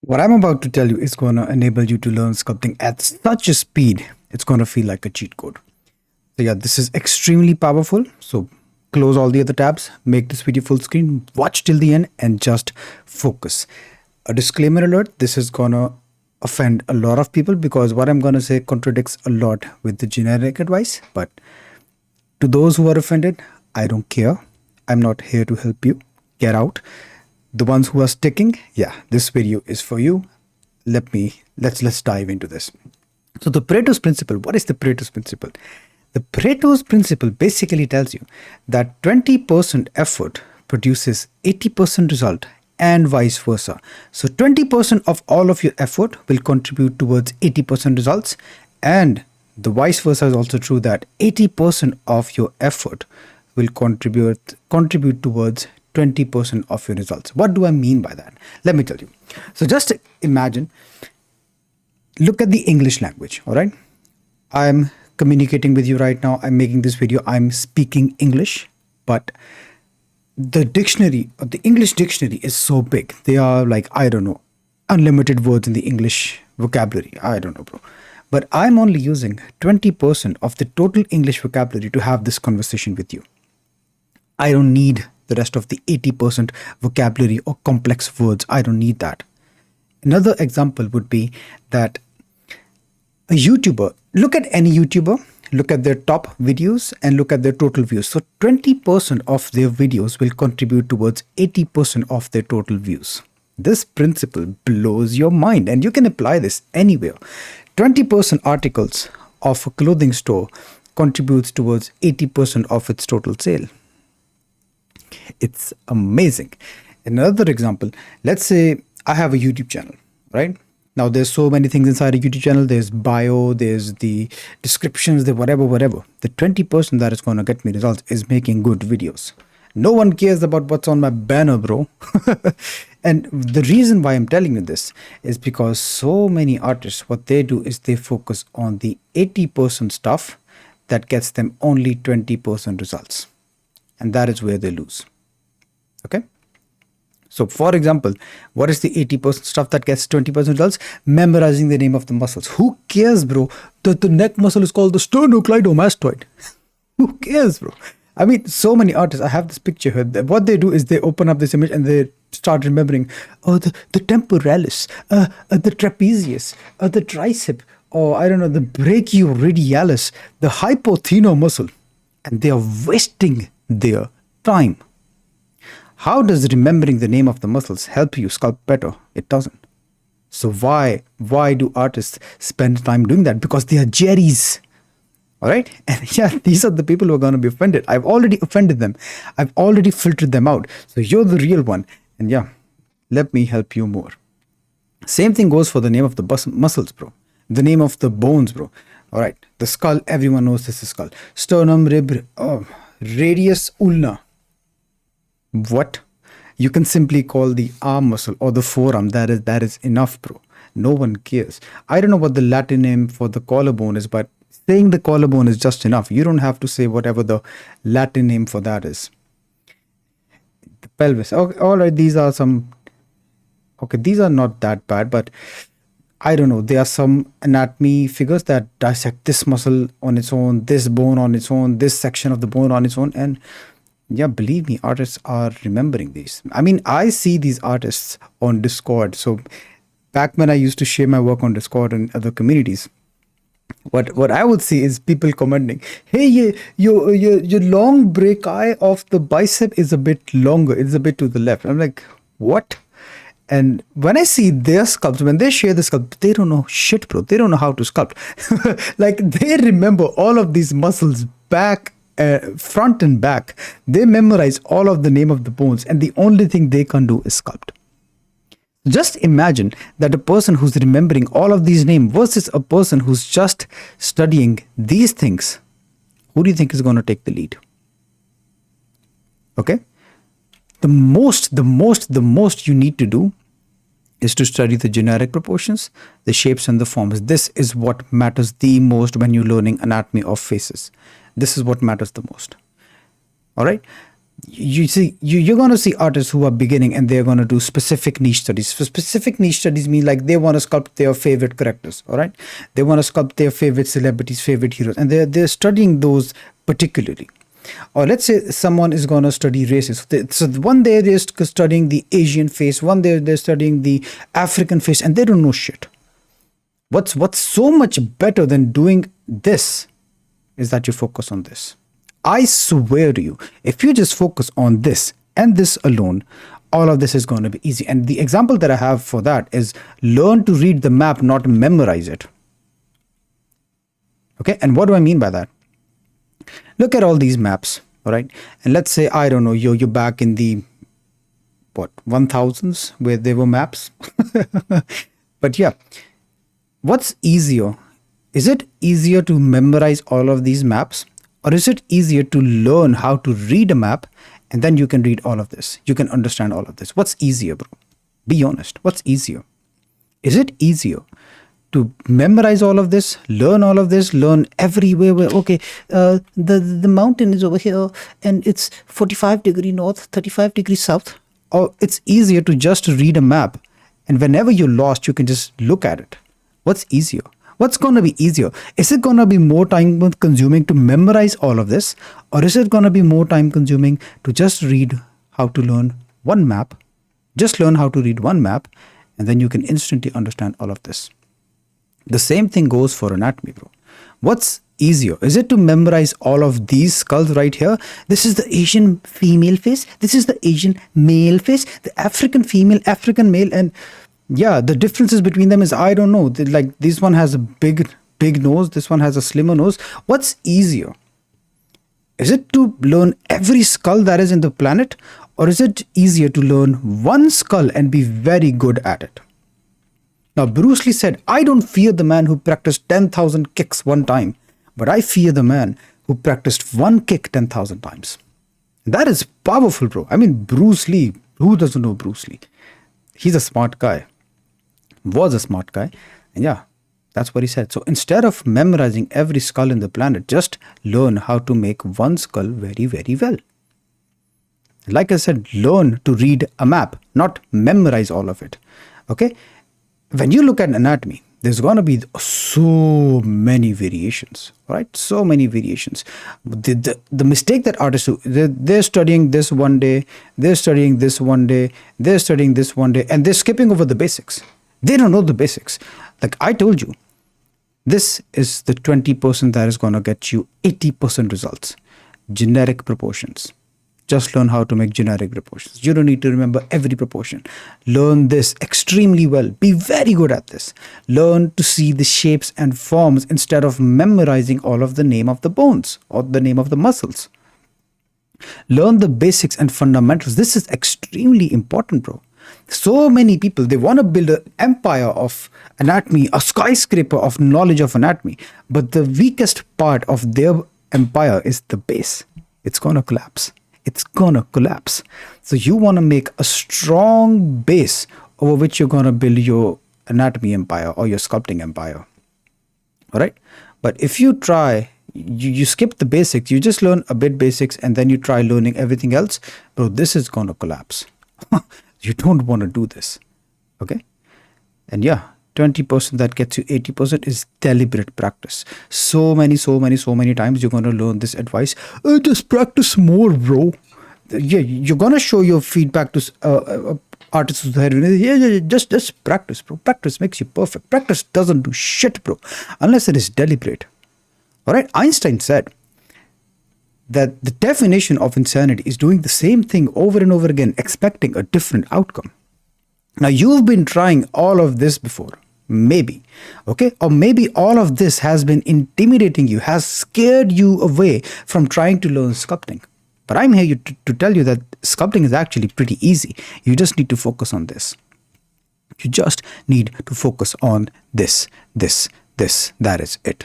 What I'm about to tell you is going to enable you to learn sculpting at such a speed, it's going to feel like a cheat code. So yeah, this is extremely powerful. So close all the other tabs, make this video full screen, watch till the end and just focus. A disclaimer alert, this is going to offend a lot of people because what I'm going to say contradicts a lot with the generic advice. But to those who are offended, I don't care. I'm not here to help you. Get out. The ones who are sticking, yeah, this video is for you. Let's dive into this. So the Pareto's principle, what is the Pareto's principle? The Pareto's principle basically tells you that 20% effort produces 80% result and vice versa. So 20% of all of your effort will contribute towards 80% results, and the vice versa is also true that 80% of your effort will contribute towards 20% of your results. What do I mean by that? Let me tell you. So just imagine, look at the English language, all right? I'm communicating with you right now. I'm making this video. I'm speaking English, but the dictionary, the English dictionary is so big. They are like, I don't know, unlimited words in the English vocabulary. I don't know, bro. But I'm only using 20% of the total English vocabulary to have this conversation with you. I don't need the rest of the 80% vocabulary or complex words. I don't need that. Another example would be that a YouTuber, look at any YouTuber, look at their top videos and look at their total views. So 20% of their videos will contribute towards 80% of their total views. This principle blows your mind and you can apply this anywhere. 20% articles of a clothing store contributes towards 80% of its total sale. It's amazing. Another example, let's say I have a YouTube channel, right? Now there's so many things inside a YouTube channel. There's bio, there's the descriptions, the whatever. The 20% that is going to get me results is making good videos. No one cares about what's on my banner, bro. And the reason why I'm telling you this is because so many artists, what they do is they focus on the 80% stuff that gets them only 20% results. And that is where they lose. Okay. So for example, what is the 80% stuff that gets 20% results? Memorizing the name of the muscles. Who cares, bro? The neck muscle is called the sternocleidomastoid. Who cares, bro? I mean, so many artists, I have this picture here. What they do is they open up this image and they start remembering, oh, the temporalis, the trapezius, the tricep, or I don't know, the brachioradialis, the hypotheno muscle. And they are wasting their time. How does remembering the name of the muscles help you sculpt better? It doesn't. So why do artists spend time doing that? Because they are jerrys. All right. And yeah, these are the people who are going to be offended. I've already offended them. I've already filtered them out. So you're the real one. And yeah, let me help you more. Same thing goes for the name of the muscles, bro. The name of the bones, bro. All right. The skull, everyone knows this is skull. Sternum, rib, radius, ulna. What? You can simply call the arm muscle or the forearm. That is enough, bro. No one cares. I don't know what the Latin name for the collarbone is, but saying the collarbone is just enough. You don't have to say whatever the Latin name for that is. The pelvis. Okay, all right, these are some... Okay, these are not that bad, but I don't know. There are some anatomy figures that dissect this muscle on its own, this bone on its own, this section of the bone on its own. And yeah, believe me, artists are remembering these. I mean, I see these artists on Discord. So back when I used to share my work on Discord and other communities, what I would see is people commenting, hey, your long brachii of the bicep is a bit longer. It's a bit to the left. I'm like, what? And when I see their sculpts, when they share the sculpt, they don't know shit, bro. They don't know how to sculpt. Like they remember all of these muscles back, front and back. They memorize all of the name of the bones, and the only thing they can do is sculpt. Just imagine that a person who's remembering all of these names versus a person who's just studying these things. Who do you think is going to take the lead? Okay. The most you need to do is to study the generic proportions, the shapes and the forms. This is what matters the most when you're learning anatomy of faces. This is what matters the most. All right. You see, you're going to see artists who are beginning and they're going to do specific niche studies. For specific niche studies mean like they want to sculpt their favorite characters, all right? They want to sculpt their favorite celebrities, favorite heroes, and they're studying those particularly. Or let's say someone is going to study races. So one day they're studying the Asian face, one day they're studying the African face, and they don't know shit. What's so much better than doing this is that you focus on this. I swear to you, if you just focus on this and this alone, all of this is going to be easy. And the example that I have for that is learn to read the map, not memorize it. Okay, and what do I mean by that? Look at all these maps, all right? And let's say, I don't know, you're back in the, what, 1000s where there were maps. But yeah, what's easier? Is it easier to memorize all of these maps? Or is it easier to learn how to read a map and then you can read all of this? You can understand all of this. What's easier, bro? Be honest. What's easier? Is it easier to memorize all of this, learn all of this, learn everywhere? Okay, the mountain is over here and it's 45-degree north, 35-degree south. Or it's easier to just read a map and whenever you're lost, you can just look at it. What's easier? What's going to be easier? Is it going to be more time consuming to memorize all of this? Or is it going to be more time consuming to just read how to learn one map? Just learn how to read one map and then you can instantly understand all of this. The same thing goes for anatomy, bro. What's easier? Is it to memorize all of these skulls right here? This is the Asian female face. This is the Asian male face. The African female, African male, and yeah, the differences between them is, I don't know. Like this one has a big nose. This one has a slimmer nose. What's easier? Is it to learn every skull that is in the planet? Or is it easier to learn one skull and be very good at it? Now, Bruce Lee said, I don't fear the man who practiced 10,000 kicks one time, but I fear the man who practiced one kick 10,000 times. That is powerful, bro. I mean, Bruce Lee, who doesn't know Bruce Lee? He's a smart guy. Was a smart guy. And yeah, that's what he said. So instead of memorizing every skull in the planet, just learn how to make one skull very, very well. Like I said, learn to read a map, not memorize all of it. Okay? When you look at anatomy, there's going to be so many variations, right? So many variations. The mistake that artists do, they're studying this one day, they're studying this one day, they're studying this one day, and they're skipping over the basics. They don't know the basics. Like I told you, this is the 20% that is going to get you 80% results. Generic proportions. Just learn how to make generic proportions. You don't need to remember every proportion. Learn this extremely well. Be very good at this. Learn to see the shapes and forms instead of memorizing all of the name of the bones or the name of the muscles. Learn the basics and fundamentals. This is extremely important, bro. So many people, they want to build an empire of anatomy, a skyscraper of knowledge of anatomy. But the weakest part of their empire is the base. It's going to collapse. It's going to collapse. So you want to make a strong base over which you're going to build your anatomy empire or your sculpting empire. All right. But if you try, you skip the basics, you just learn a bit basics and then you try learning everything else, bro, this is going to collapse. You don't want to do this. Okay. And yeah, 20% that gets you 80% is deliberate practice. So many times you're going to learn this advice. Just practice more, bro. Yeah, you're going to show your feedback to artists who's there. Yeah, just practice, bro. Practice makes you perfect. Practice doesn't do shit, bro, unless it is deliberate. All right. Einstein said that the definition of insanity is doing the same thing over and over again, expecting a different outcome. Now, you've been trying all of this before, maybe, okay? Or maybe all of this has been intimidating you, has scared you away from trying to learn sculpting. But I'm here to tell you that sculpting is actually pretty easy. You just need to focus on this. You just need to focus on this. That is it.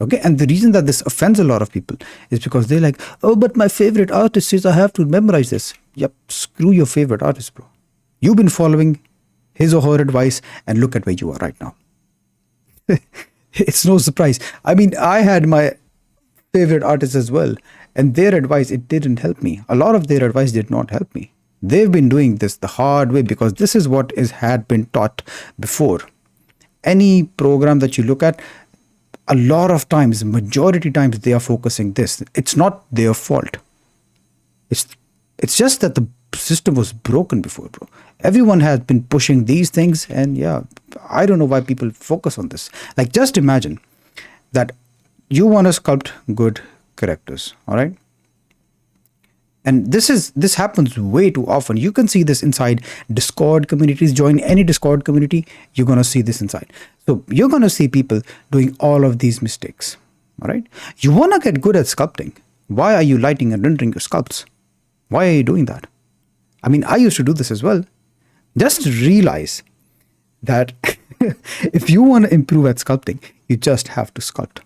Okay, and the reason that this offends a lot of people is because they're like, oh, but my favorite artist says I have to memorize this. Yep, screw your favorite artist, bro. You've been following his or her advice and look at where you are right now. It's no surprise. I mean, I had my favorite artist as well. And their advice, it didn't help me. A lot of their advice did not help me. They've been doing this the hard way because this is what had been taught before. Any program that you look at, a lot of times, majority times, they are focusing this. It's not their fault. It's just that the system was broken before, bro. Everyone has been pushing these things, and yeah, I don't know why people focus on this. Like, just imagine that you want to sculpt good characters, all right? And this happens way too often. You can see this inside Discord communities. Join any Discord community, you're going to see this inside. So you're going to see people doing all of these mistakes, all right? You want to get good at sculpting. Why are you lighting and rendering your sculpts? Why are you doing that? I mean, I used to do this as well. Just realize that if you want to improve at sculpting, you just have to sculpt.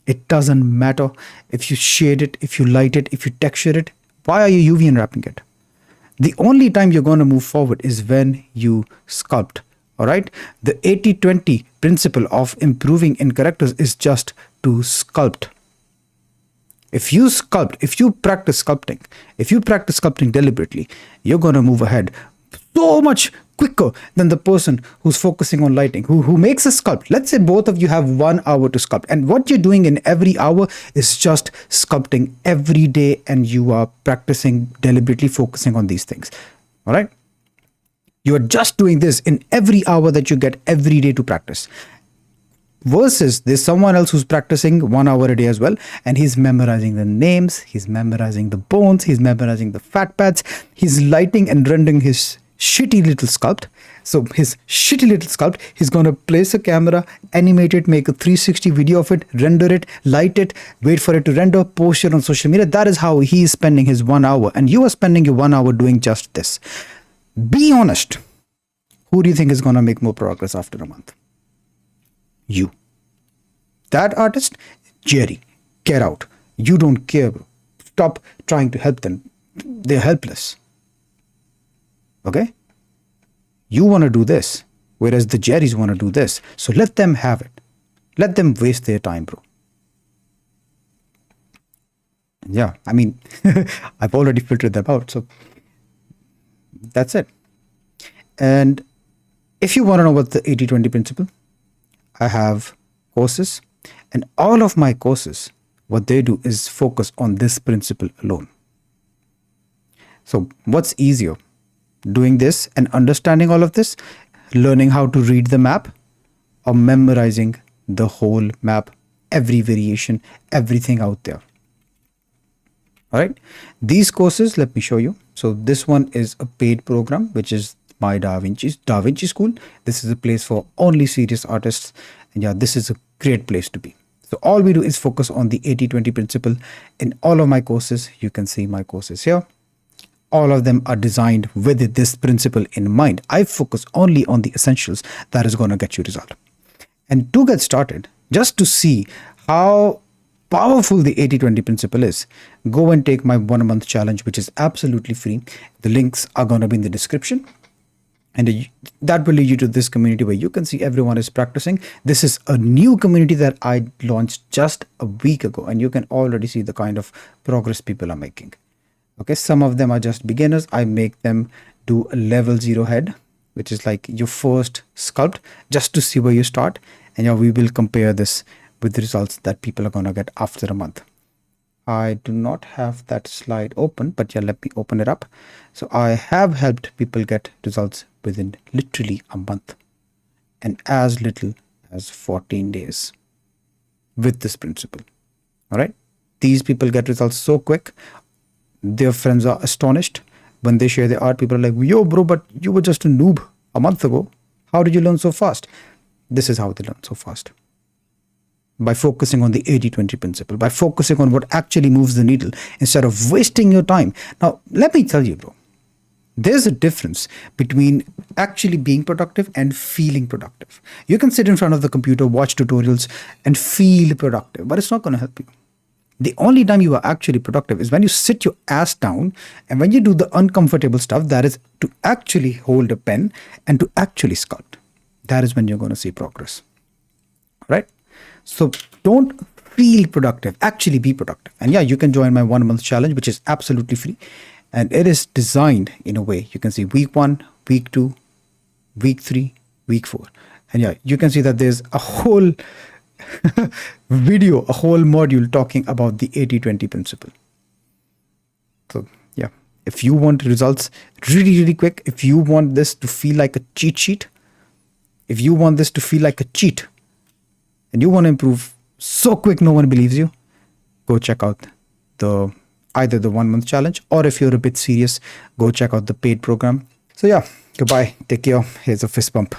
It doesn't matter if you shade it, if you light it, if you texture it. Why are you UV unwrapping it? The only time you're going to move forward is when you sculpt. All right. The 80-20 principle of improving in characters is just to sculpt. If you sculpt, if you practice sculpting deliberately, you're going to move ahead so much quicker than the person who's focusing on lighting, who makes a sculpt. Let's say both of you have 1 hour to sculpt, and what you're doing in every hour is just sculpting every day, and you are practicing deliberately focusing on these things. All right. You are just doing this in every hour that you get every day to practice. Versus there's someone else who's practicing 1 hour a day as well, and he's memorizing the names, he's memorizing the bones, he's memorizing the fat pads, he's lighting and rendering his shitty little sculpt. So his shitty little sculpt, he's going to place a camera, animate it, make a 360 video of it, render it, light it, wait for it to render, post it on social media. That is how he is spending his 1 hour, and you are spending your 1 hour doing just this. Be honest. Who do you think is going to make more progress after a month? You. That artist, Jerry, get out. You don't care, bro. Stop trying to help them. They're helpless. Okay? You want to do this, whereas the Jerrys want to do this. So let them have it. Let them waste their time, bro. Yeah, I mean, I've already filtered them out. So that's it. And if you want to know about the 80-20 principle, I have courses, and all of my courses, what they do is focus on this principle alone. So what's easier? Doing this and understanding all of this, learning how to read the map, or memorizing the whole map, every variation, everything out there. All right. These courses, let me show you. So this one is a paid program, which is my Da Vinci School. This is a place for only serious artists. And yeah, this is a great place to be. So all we do is focus on the 80-20 principle in all of my courses. You can see my courses here. All of them are designed with this principle in mind. I focus only on the essentials that is going to get you result. And to get started, just to see how powerful the 80-20 principle is, go and take my 1 month challenge, which is absolutely free. The links are going to be in the description. And that will lead you to this community where you can see everyone is practicing. This is a new community that I launched just a week ago, and you can already see the kind of progress people are making. Okay, some of them are just beginners. I make them do a level 0 head, which is like your first sculpt, just to see where you start. And yeah, we will compare this with the results that people are going to get after a month. I do not have that slide open, but yeah, let me open it up. So I have helped people get results within literally a month and as little as 14 days with this principle. All right. These people get results so quick. Their friends are astonished when they share their art. People are like, yo, bro, but you were just a noob a month ago. How did you learn so fast? This is how they learn so fast. By focusing on the 80-20 principle, by focusing on what actually moves the needle instead of wasting your time. Now, let me tell you, bro, there's a difference between actually being productive and feeling productive. You can sit in front of the computer, watch tutorials, and feel productive, but it's not going to help you. The only time you are actually productive is when you sit your ass down and when you do the uncomfortable stuff, that is to actually hold a pen and to actually sculpt. That is when you're going to see progress. Right? So don't feel productive, actually be productive. And yeah, you can join my 1 month challenge, which is absolutely free. And it is designed in a way you can see week 1, week 2, week 3, week 4. And yeah, you can see that there's a whole video, a whole module talking about the 80-20 principle. So yeah, if you want results really, really quick, if you want this to feel like a cheat sheet, if you want this to feel like a cheat, and you want to improve so quick no one believes you, go check out the either the 1 month challenge, or if you're a bit serious, go check out the paid program. So yeah, goodbye, take care, here's a fist bump.